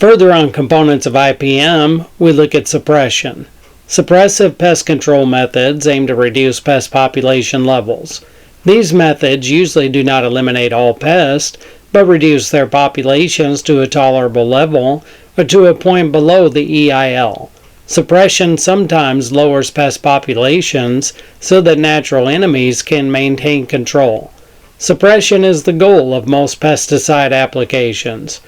Further on components of IPM, we look at suppression. Suppressive pest control methods aim to reduce pest population levels. These methods usually do not eliminate all pests, but reduce their populations to a tolerable level or to a point below the EIL. Suppression sometimes lowers pest populations so that natural enemies can maintain control. Suppression is the goal of most pesticide applications.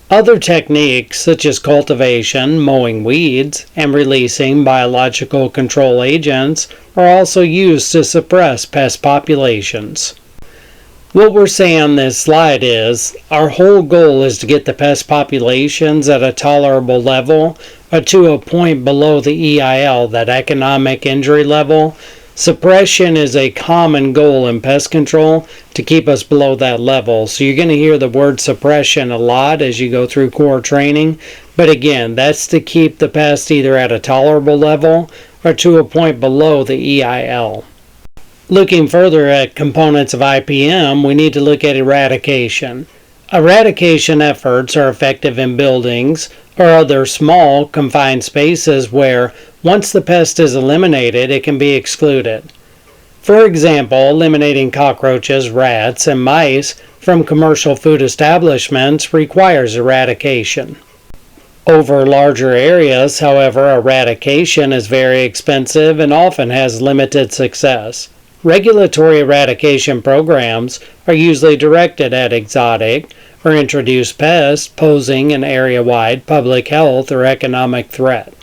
Other techniques such as cultivation, mowing weeds, and releasing biological control agents are also used to suppress pest populations. What we're saying on this slide is, our whole goal is to get the pest populations at a tolerable level or to a point below the EIL, that economic injury level. Suppression is a common goal in pest control to keep us below that level. So you're going to hear the word suppression a lot as you go through core training. But again, that's to keep the pest either at a tolerable level or to a point below the EIL. Looking further at components of IPM, we need to look at eradication. Eradication efforts are effective in buildings or other small, confined spaces where, once the pest is eliminated, it can be excluded. For example, eliminating cockroaches, rats, and mice from commercial food establishments requires eradication. Over larger areas, however, eradication is very expensive and often has limited success. Regulatory eradication programs are usually directed at exotic or introduced pests posing an area-wide public health or economic threat.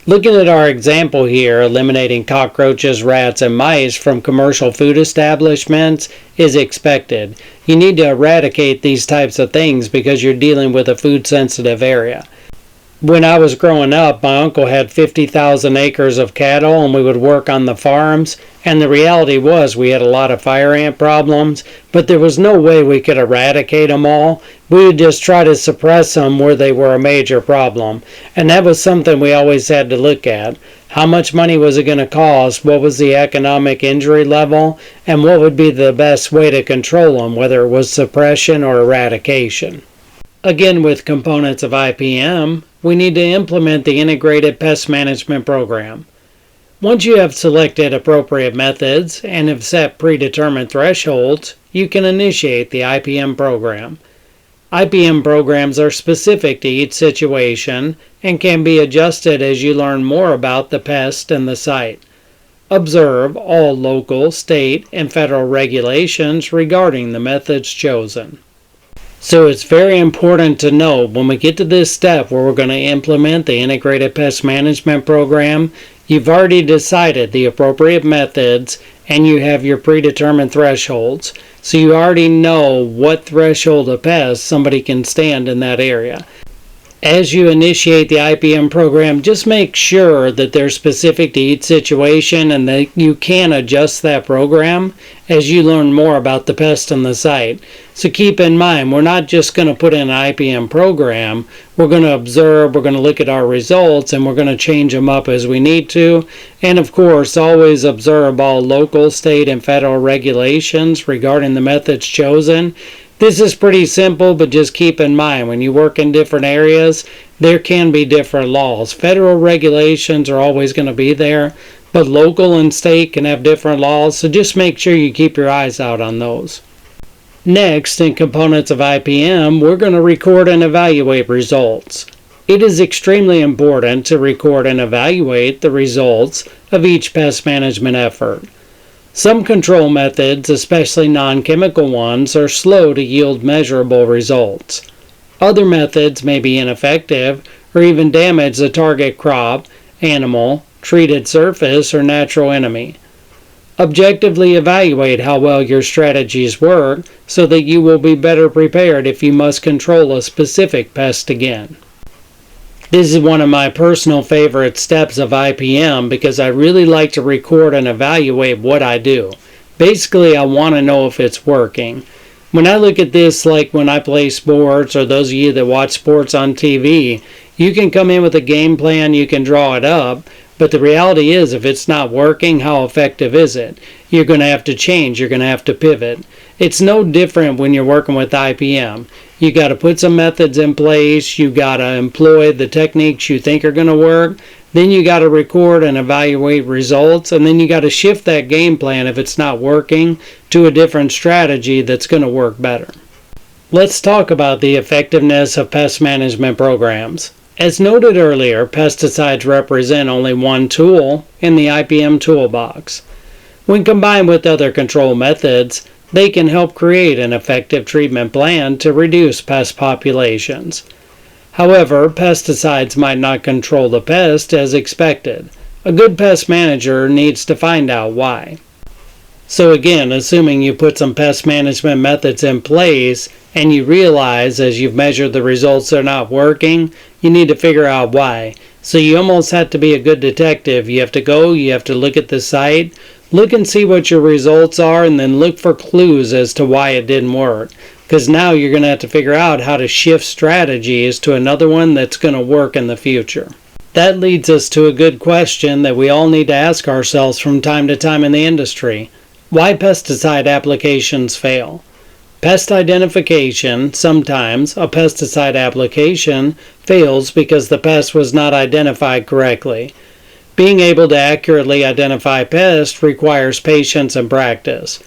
Looking at our example here, eliminating cockroaches, rats, and mice from commercial food establishments is expected. You need to eradicate these types of things because you're dealing with a food-sensitive area. When I was growing up, my uncle had 50,000 acres of cattle and we would work on the farms, and the reality was we had a lot of fire ant problems, but there was no way we could eradicate them all. We would just try to suppress them where they were a major problem, and that was something we always had to look at. How much money was it going to cost? What was the economic injury level? And what would be the best way to control them, whether it was suppression or eradication? Again, with components of IPM, we need to implement the Integrated Pest Management Program. Once you have selected appropriate methods and have set predetermined thresholds, you can initiate the IPM program. IPM programs are specific to each situation and can be adjusted as you learn more about the pest and the site. Observe all local, state, and federal regulations regarding the methods chosen. So it's very important to know when we get to this step where we're going to implement the Integrated Pest Management Program, you've already decided the appropriate methods and you have your predetermined thresholds. So you already know what threshold of pests somebody can stand in that area. As you initiate the IPM program, just make sure that they're specific to each situation and that you can adjust that program as you learn more about the pest and the site. So keep in mind, we're not just going to put in an IPM program. We're going to observe, we're going to look at our results, and we're going to change them up as we need to. And of course, always observe all local, state, and federal regulations regarding the methods chosen. This is pretty simple, but just keep in mind, when you work in different areas, there can be different laws. Federal regulations are always going to be there, but local and state can have different laws, so just make sure you keep your eyes out on those. Next, in components of IPM, we're going to record and evaluate results. It is extremely important to record and evaluate the results of each pest management effort. Some control methods, especially non-chemical ones, are slow to yield measurable results. Other methods may be ineffective or even damage the target crop, animal, treated surface, or natural enemy. Objectively evaluate how well your strategies work so that you will be better prepared if you must control a specific pest again. This is one of my personal favorite steps of IPM because I really like to record and evaluate what I do. Basically, I want to know if it's working. When I look at this, like when I play sports, or those of you that watch sports on TV, you can come in with a game plan, you can draw it up, but the reality is if it's not working, how effective is it? You're going to have to change, you're going to have to pivot. It's no different when you're working with IPM. You got to put some methods in place, you got to employ the techniques you think are going to work, then you got to record and evaluate results, and then you got to shift that game plan if it's not working to a different strategy that's going to work better. Let's talk about the effectiveness of pest management programs. As noted earlier, pesticides represent only one tool in the IPM toolbox. When combined with other control methods, they can help create an effective treatment plan to reduce pest populations. However, pesticides might not control the pest as expected. A good pest manager needs to find out why. So again, assuming you put some pest management methods in place and you realize as you've measured the results they're not working, you need to figure out why. So you almost have to be a good detective. You have to look at the site, look and see what your results are, and then look for clues as to why it didn't work. Because now you're going to have to figure out how to shift strategies to another one that's going to work in the future. That leads us to a good question that we all need to ask ourselves from time to time in the industry. Why pesticide applications fail? Pest identification, sometimes a pesticide application fails because the pest was not identified correctly. Being able to accurately identify pests requires patience and practice.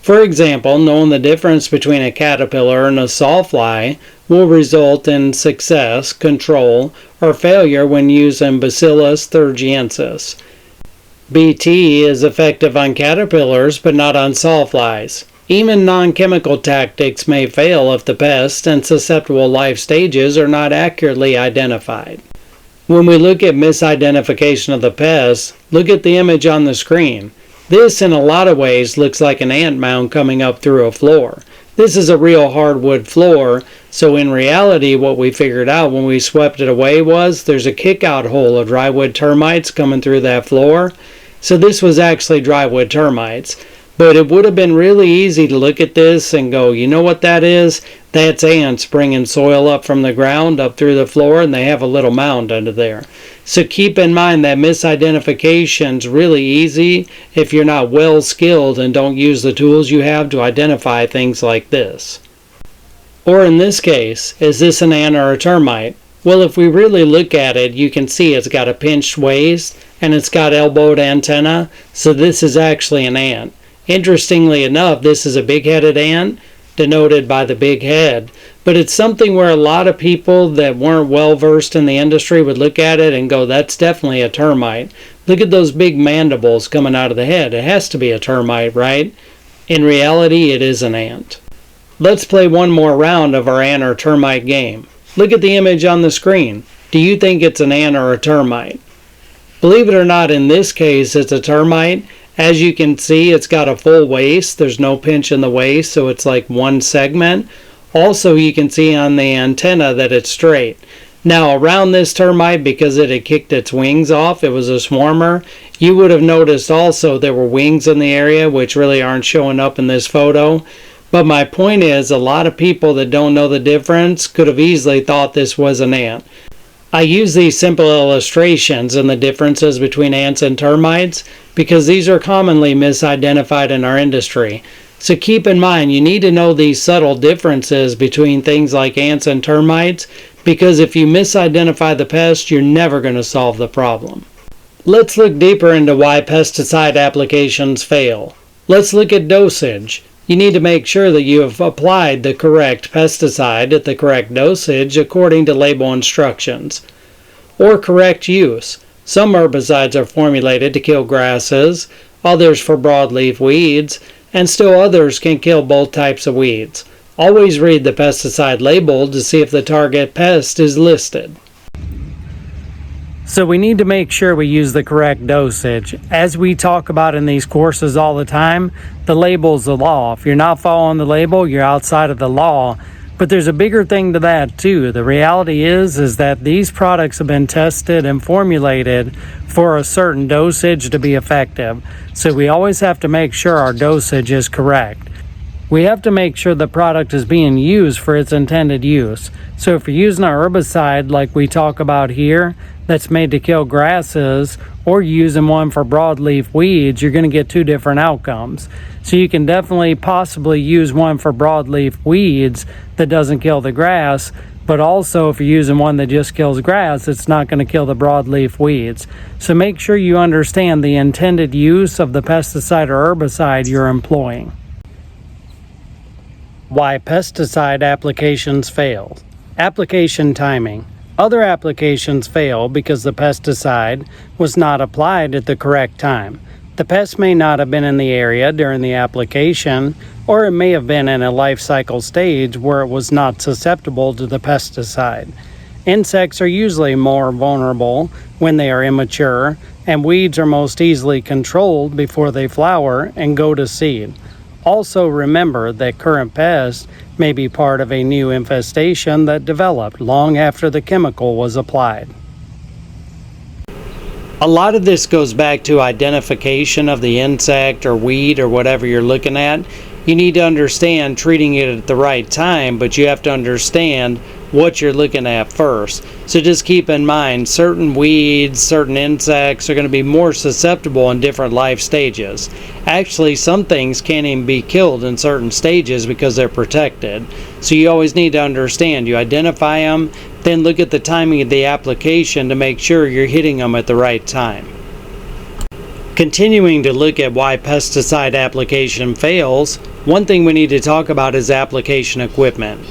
For example, knowing the difference between a caterpillar and a sawfly will result in success, control, or failure when using Bacillus thuringiensis. BT is effective on caterpillars but not on sawflies. Even non-chemical tactics may fail if the pest and susceptible life stages are not accurately identified. When we look at misidentification of the pest, look at the image on the screen. This, in a lot of ways, looks like an ant mound coming up through a floor. This is a real hardwood floor, so in reality what we figured out when we swept it away was there's a kick-out hole of drywood termites coming through that floor. So this was actually drywood termites. But it would have been really easy to look at this and go, you know what that is? That's ants bringing soil up from the ground up through the floor, and they have a little mound under there. So keep in mind that misidentification is really easy if you're not well skilled and don't use the tools you have to identify things like this. Or in this case, is this an ant or a termite? Well, if we really look at it, you can see it's got a pinched waist and it's got elbowed antenna, so this is actually an ant. Interestingly enough, this is a big-headed ant, denoted by the big head, but it's something where a lot of people that weren't well-versed in the industry would look at it and go, that's definitely a termite. Look at those big mandibles coming out of the head. It has to be a termite, right? In reality, it is an ant. Let's play one more round of our ant or termite game. Look at the image on the screen. Do you think it's an ant or a termite? Believe it or not, in this case, it's a termite. As you can see, it's got a full waist. There's no pinch in the waist, so it's like one segment. Also, you can see on the antenna that it's straight. Now, around this termite, because it had kicked its wings off, it was a swarmer, you would have noticed also there were wings in the area, which really aren't showing up in this photo. But my point is, a lot of people that don't know the difference could have easily thought this was an ant. I use these simple illustrations and the differences between ants and termites because these are commonly misidentified in our industry. So keep in mind, you need to know these subtle differences between things like ants and termites, because if you misidentify the pest, you're never going to solve the problem. Let's look deeper into why pesticide applications fail. Let's look at dosage. You need to make sure that you have applied the correct pesticide at the correct dosage according to label instructions. Or correct use. Some herbicides are formulated to kill grasses, others for broadleaf weeds, and still others can kill both types of weeds. Always read the pesticide label to see if the target pest is listed. So we need to make sure we use the correct dosage. As we talk about in these courses all the time, the label's the law. If you're not following the label, you're outside of the law. But there's a bigger thing to that too. The reality is that these products have been tested and formulated for a certain dosage to be effective. So we always have to make sure our dosage is correct. We have to make sure the product is being used for its intended use. So if you're using a herbicide like we talk about here, that's made to kill grasses or using one for broadleaf weeds, you're going to get two different outcomes. So you can definitely possibly use one for broadleaf weeds that doesn't kill the grass, but also if you're using one that just kills grass, it's not going to kill the broadleaf weeds. So make sure you understand the intended use of the pesticide or herbicide you're employing. Why pesticide applications fail. Application timing. Other applications fail because the pesticide was not applied at the correct time. The pest may not have been in the area during the application, or it may have been in a life cycle stage where it was not susceptible to the pesticide. Insects are usually more vulnerable when they are immature, and weeds are most easily controlled before they flower and go to seed. Also remember that current pests may be part of a new infestation that developed long after the chemical was applied. A lot of this goes back to identification of the insect or weed or whatever you're looking at. You need to understand treating it at the right time, but you have to understand what you're looking at first. So just keep in mind, certain weeds, certain insects are going to be more susceptible in different life stages. Actually, some things can't even be killed in certain stages because they're protected. So you always need to understand, you identify them, then look at the timing of the application to make sure you're hitting them at the right time. Continuing to look at why pesticide application fails, one thing we need to talk about is application equipment.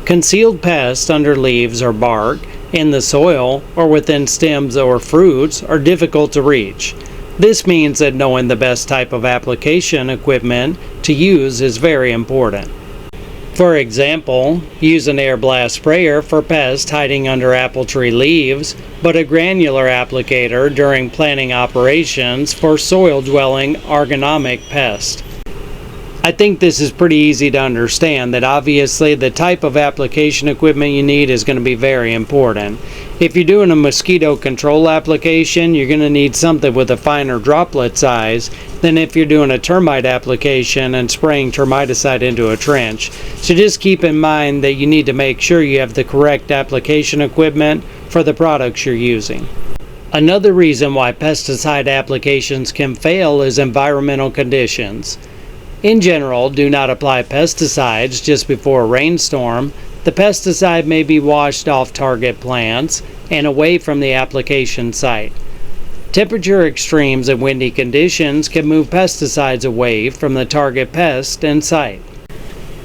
Concealed pests under leaves or bark, in the soil, or within stems or fruits are difficult to reach. This means that knowing the best type of application equipment to use is very important. For example, use an air blast sprayer for pests hiding under apple tree leaves, but a granular applicator during planting operations for soil-dwelling agronomic pests. I think this is pretty easy to understand that obviously the type of application equipment you need is going to be very important. If you're doing a mosquito control application, you're going to need something with a finer droplet size than if you're doing a termite application and spraying termiticide into a trench. So just keep in mind that you need to make sure you have the correct application equipment for the products you're using. Another reason why pesticide applications can fail is environmental conditions. In general, do not apply pesticides just before a rainstorm. The pesticide may be washed off target plants and away from the application site. Temperature extremes and windy conditions can move pesticides away from the target pest and site.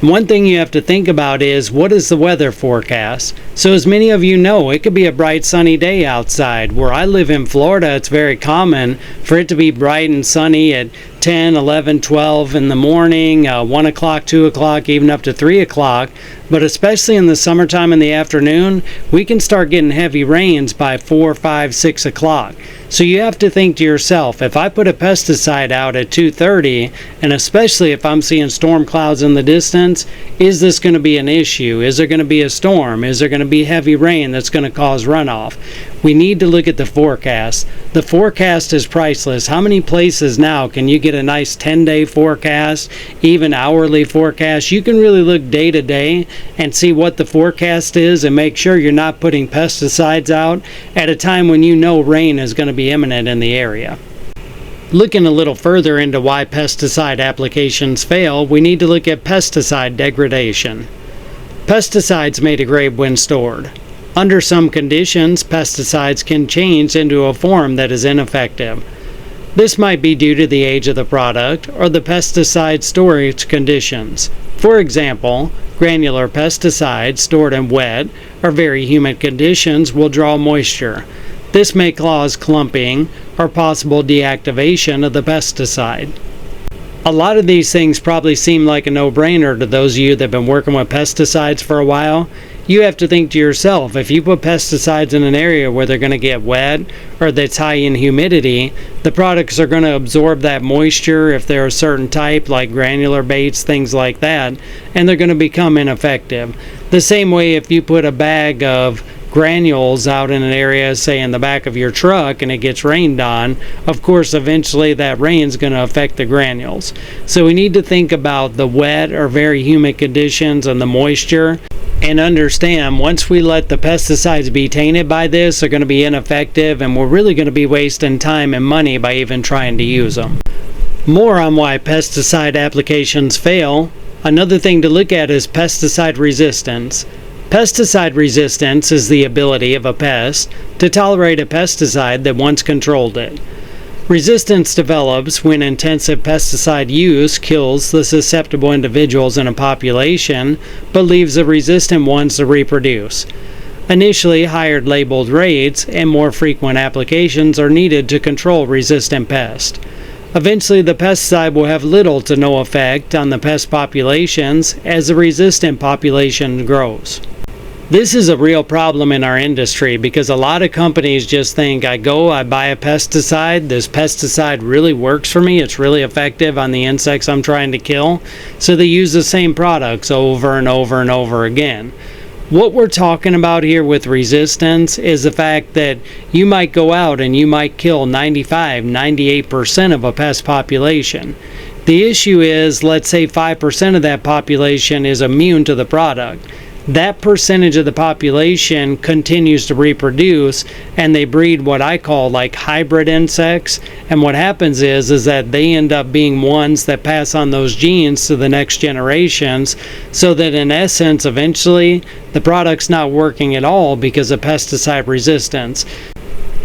One thing you have to think about is, what is the weather forecast? So as many of you know, it could be a bright sunny day outside. Where I live in Florida, it's very common for it to be bright and sunny at 10, 11, 12 in the morning, 1 o'clock, 2 o'clock, even up to 3 o'clock. But especially in the summertime in the afternoon, we can start getting heavy rains by 4, 5, 6 o'clock. So you have to think to yourself, if I put a pesticide out at 2:30, and especially if I'm seeing storm clouds in the distance, is this going to be an issue? Is there going to be a storm? Is there going to be heavy rain that's going to cause runoff? We need to look at the forecast. The forecast is priceless. How many places now can you get a nice 10-day forecast, even hourly forecast? You can really look day to day and see what the forecast is and make sure you're not putting pesticides out at a time when you know rain is going to be imminent in the area. Looking a little further into why pesticide applications fail, we need to look at pesticide degradation. Pesticides may degrade when stored. Under some conditions, pesticides can change into a form that is ineffective. This might be due to the age of the product or the pesticide storage conditions. For example, granular pesticides stored in wet or very humid conditions will draw moisture. This may cause clumping or possible deactivation of the pesticide. A lot of these things probably seem like a no-brainer to those of you that have been working with pesticides for a while. You have to think to yourself, if you put pesticides in an area where they're going to get wet or that's high in humidity, the products are going to absorb that moisture if they're a certain type, like granular baits, things like that, and they're going to become ineffective. The same way if you put a bag of granules out in an area, say in the back of your truck, and it gets rained on, of course eventually that rain is going to affect the granules. So we need to think about the wet or very humid conditions and the moisture, and understand once we let the pesticides be tainted by this, they're going to be ineffective, and we're really going to be wasting time and money by even trying to use them. More on why pesticide applications fail. Another thing to look at is pesticide resistance. Pesticide resistance is the ability of a pest to tolerate a pesticide that once controlled it. Resistance develops when intensive pesticide use kills the susceptible individuals in a population, but leaves the resistant ones to reproduce. Initially, higher labeled rates and more frequent applications are needed to control resistant pests. Eventually, the pesticide will have little to no effect on the pest populations as the resistant population grows. This is a real problem in our industry because a lot of companies just think, I buy a pesticide, this pesticide really works for me, it's really effective on the insects I'm trying to kill, so they use the same products over and over and over again. What we're talking about here with resistance is the fact that you might go out and you might kill 95-98% of a pest population. The issue is, let's say 5% of that population is immune to the product. That percentage of the population continues to reproduce, and they breed what I call like hybrid insects, and what happens is that they end up being ones that pass on those genes to the next generations, so that in essence eventually the product's not working at all because of pesticide resistance.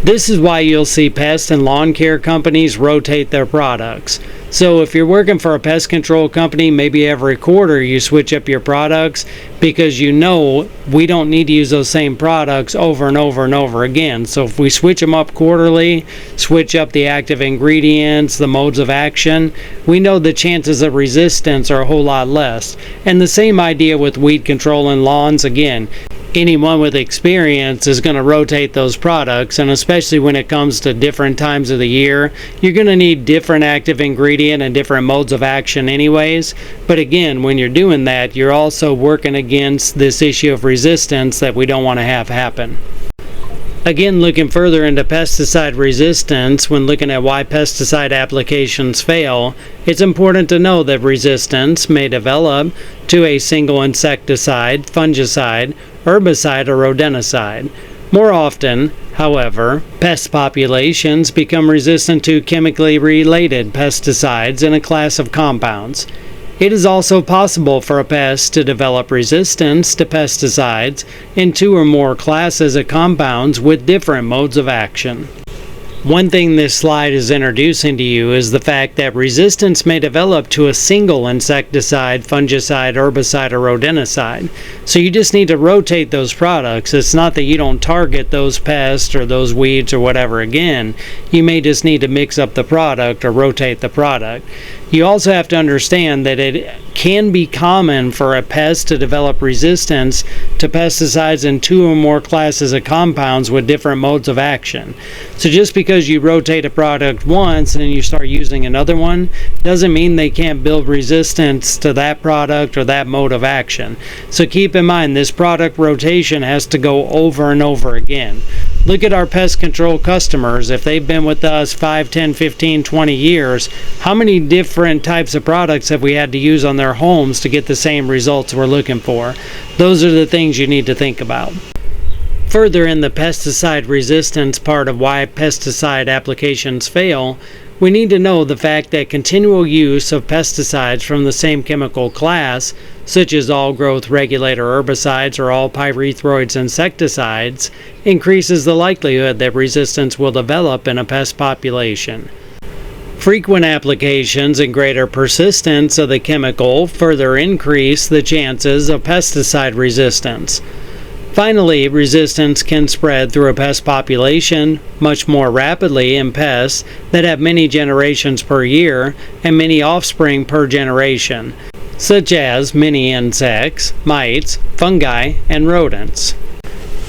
This is why you'll see pest and lawn care companies rotate their products. So if you're working for a pest control company, maybe every quarter you switch up your products, because you know we don't need to use those same products over and over and over again. So if we switch them up quarterly, switch up the active ingredients, the modes of action, we know the chances of resistance are a whole lot less. And the same idea with weed control in lawns. Again, anyone with experience is going to rotate those products, and especially when it comes to different times of the year, you're going to need different active ingredient and different modes of action anyways. But again, when you're doing that, you're also working against this issue of resistance that we don't want to have happen. Again, looking further into pesticide resistance, when looking at why pesticide applications fail, it's important to know that resistance may develop to a single insecticide, fungicide, herbicide, or rodenticide. More often, however, pest populations become resistant to chemically related pesticides in a class of compounds. It is also possible for a pest to develop resistance to pesticides in two or more classes of compounds with different modes of action. One thing this slide is introducing to you is the fact that resistance may develop to a single insecticide, fungicide, herbicide, or rodenticide. So you just need to rotate those products. It's not that you don't target those pests or those weeds or whatever again. You may just need to mix up the product or rotate the product. You also have to understand that it can be common for a pest to develop resistance to pesticides in two or more classes of compounds with different modes of action. So just because you rotate a product once and then you start using another one doesn't mean they can't build resistance to that product or that mode of action. So keep in mind, this product rotation has to go over and over again. Look at our pest control customers. If they've been with us 5, 10, 15, 20 years, how many different types of products have we had to use on their homes to get the same results we're looking for? Those are the things you need to think about. Further, in the pesticide resistance part of why pesticide applications fail, we need to know the fact that continual use of pesticides from the same chemical class, such as all growth regulator herbicides or all pyrethroids insecticides, increases the likelihood that resistance will develop in a pest population. Frequent applications and greater persistence of the chemical further increase the chances of pesticide resistance. Finally, resistance can spread through a pest population much more rapidly in pests that have many generations per year and many offspring per generation, such as many insects, mites, fungi, and rodents.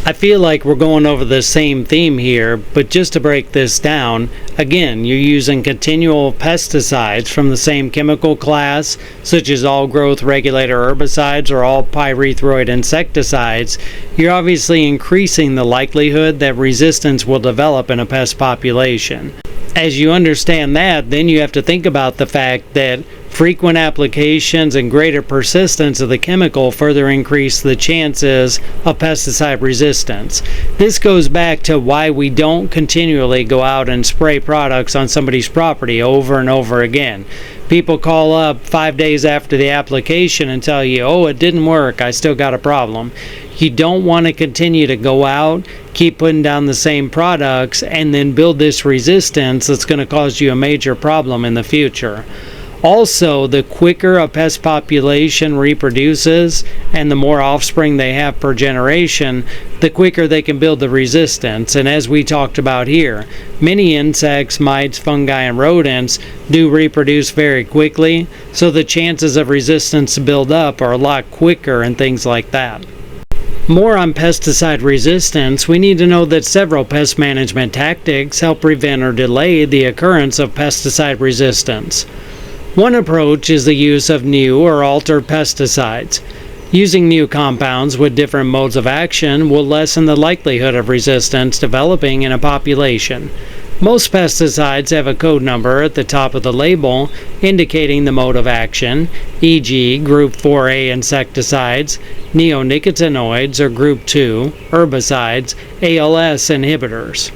I feel like we're going over the same theme here, but just to break this down, again, you're using continual pesticides from the same chemical class, such as all growth regulator herbicides or all pyrethroid insecticides. You're obviously increasing the likelihood that resistance will develop in a pest population. As you understand that, then you have to think about the fact that frequent applications and greater persistence of the chemical further increase the chances of pesticide resistance. This goes back to why we don't continually go out and spray products on somebody's property over and over again. People call up 5 days after the application and tell you, oh, it didn't work, I still got a problem. You don't want to continue to go out, keep putting down the same products, and then build this resistance that's going to cause you a major problem in the future. Also, the quicker a pest population reproduces and the more offspring they have per generation, the quicker they can build the resistance. And as we talked about here, many insects, mites, fungi, and rodents do reproduce very quickly, so the chances of resistance to build up are a lot quicker and things like that. More on pesticide resistance, we need to know that several pest management tactics help prevent or delay the occurrence of pesticide resistance. One approach is the use of new or altered pesticides. Using new compounds with different modes of action will lessen the likelihood of resistance developing in a population. Most pesticides have a code number at the top of the label indicating the mode of action, e.g. Group 4A insecticides, neonicotinoids, or Group 2 herbicides, ALS inhibitors.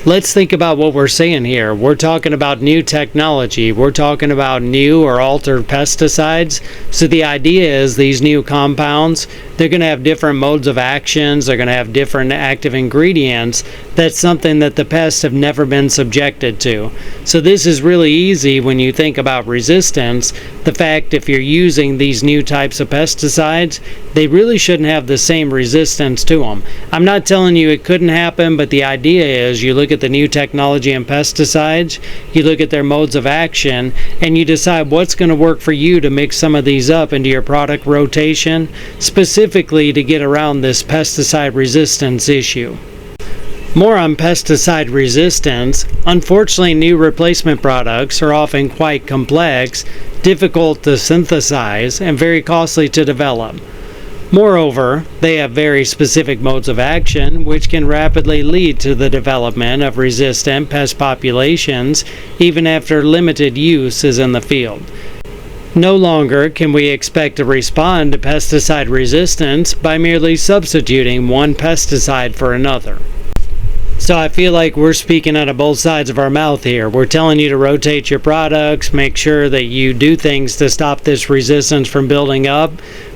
Let's think about what we're saying here. We're talking about new technology. We're talking about new or altered pesticides. So the idea is these new compounds, they're going to have different modes of actions. They're going to have different active ingredients. That's something that the pests have never been subjected to. So this is really easy when you think about resistance. The fact if you're using these new types of pesticides, they really shouldn't have the same resistance to them. I'm not telling you it couldn't happen, but the idea is you look at the new technology in pesticides, you look at their modes of action, and you decide what's going to work for you to mix some of these up into your product rotation, specifically to get around this pesticide resistance issue. More on pesticide resistance. Unfortunately, new replacement products are often quite complex, difficult to synthesize, and very costly to develop. Moreover, they have very specific modes of action which can rapidly lead to the development of resistant pest populations even after limited use is in the field. No longer can we expect to respond to pesticide resistance by merely substituting one pesticide for another. So I feel like we're speaking out of both sides of our mouth here. We're telling you to rotate your products, make sure that you do things to stop this resistance from building up,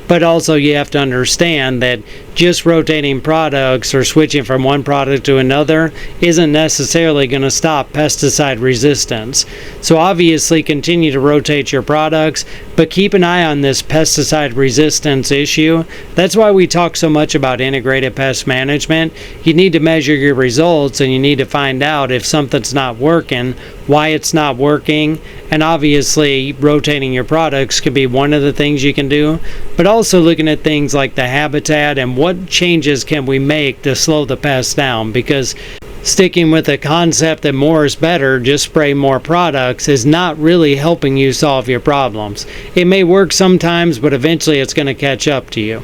but also you have to understand that just rotating products or switching from one product to another isn't necessarily going to stop pesticide resistance. So obviously continue to rotate your products, but keep an eye on this pesticide resistance issue. That's why we talk so much about integrated pest management. You need to measure your results and you need to find out if something's not working, why it's not working, and obviously rotating your products could be one of the things you can do, but also looking at things like the habitat and what changes can we make to slow the pests down, because sticking with the concept that more is better, just spray more products, is not really helping you solve your problems. It may work sometimes, but eventually it's going to catch up to you.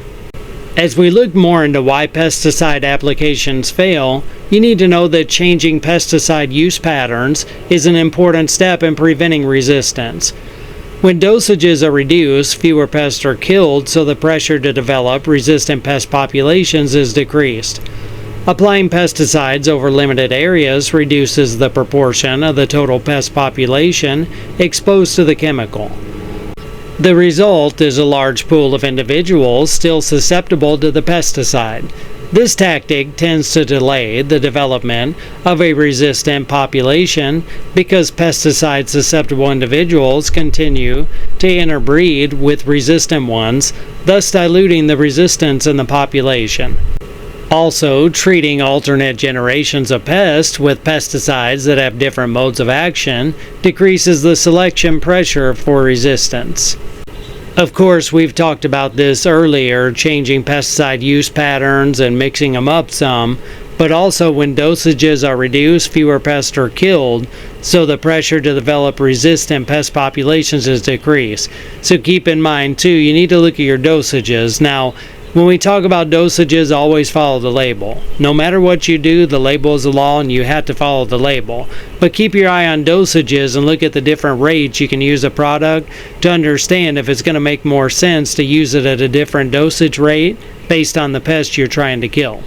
As we look more into why pesticide applications fail, you need to know that changing pesticide use patterns is an important step in preventing resistance. When dosages are reduced, fewer pests are killed, so the pressure to develop resistant pest populations is decreased. Applying pesticides over limited areas reduces the proportion of the total pest population exposed to the chemical. The result is a large pool of individuals still susceptible to the pesticide. This tactic tends to delay the development of a resistant population because pesticide-susceptible individuals continue to interbreed with resistant ones, thus diluting the resistance in the population. Also, treating alternate generations of pests with pesticides that have different modes of action decreases the selection pressure for resistance. Of course, we've talked about this earlier, changing pesticide use patterns and mixing them up some, but also when dosages are reduced, fewer pests are killed, so the pressure to develop resistant pest populations is decreased. So keep in mind too, you need to look at your dosages. Now, when we talk about dosages, always follow the label. No matter what you do, the label is the law and you have to follow the label. But keep your eye on dosages and look at the different rates you can use a product to understand if it's going to make more sense to use it at a different dosage rate based on the pest you're trying to kill.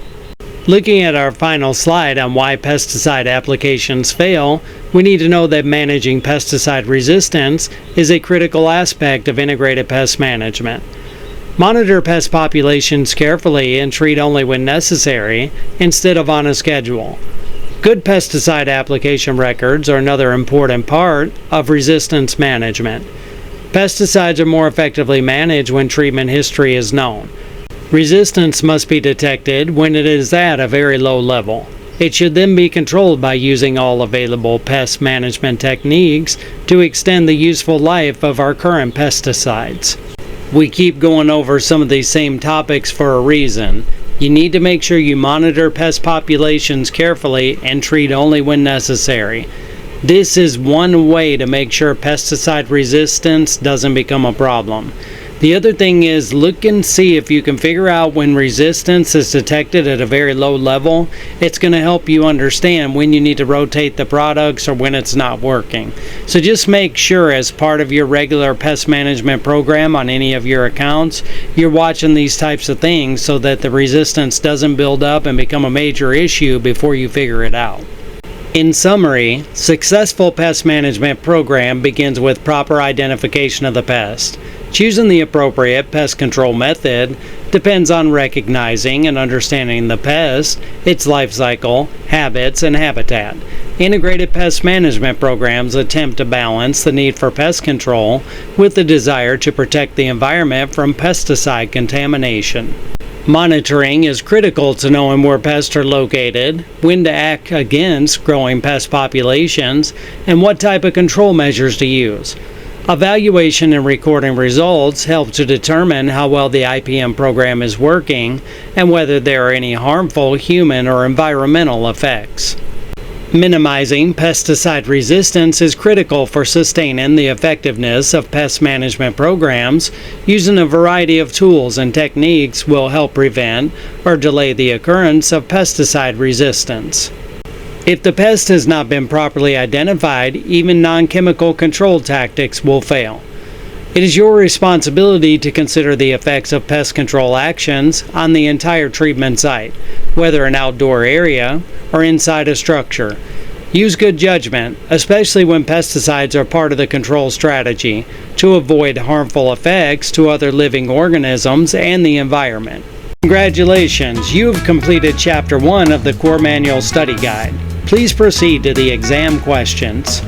Looking at our final slide on why pesticide applications fail, we need to know that managing pesticide resistance is a critical aspect of integrated pest management. Monitor pest populations carefully and treat only when necessary, instead of on a schedule. Good pesticide application records are another important part of resistance management. Pesticides are more effectively managed when treatment history is known. Resistance must be detected when it is at a very low level. It should then be controlled by using all available pest management techniques to extend the useful life of our current pesticides. We keep going over some of these same topics for a reason. You need to make sure you monitor pest populations carefully and treat only when necessary. This is one way to make sure pesticide resistance doesn't become a problem. The other thing is, look and see if you can figure out when resistance is detected at a very low level. It's going to help you understand when you need to rotate the products or when it's not working. So just make sure as part of your regular pest management program on any of your accounts, you're watching these types of things so that the resistance doesn't build up and become a major issue before you figure it out. In summary, successful pest management program begins with proper identification of the pest. Choosing the appropriate pest control method depends on recognizing and understanding the pest, its life cycle, habits, and habitat. Integrated pest management programs attempt to balance the need for pest control with the desire to protect the environment from pesticide contamination. Monitoring is critical to knowing where pests are located, when to act against growing pest populations, and what type of control measures to use. Evaluation and recording results help to determine how well the IPM program is working and whether there are any harmful human or environmental effects. Minimizing pesticide resistance is critical for sustaining the effectiveness of pest management programs. Using a variety of tools and techniques will help prevent or delay the occurrence of pesticide resistance. If the pest has not been properly identified, even non-chemical control tactics will fail. It is your responsibility to consider the effects of pest control actions on the entire treatment site, whether an outdoor area or inside a structure. Use good judgment, especially when pesticides are part of the control strategy, to avoid harmful effects to other living organisms and the environment. Congratulations, you have completed Chapter 1 of the Core Manual Study Guide. Please proceed to the exam questions.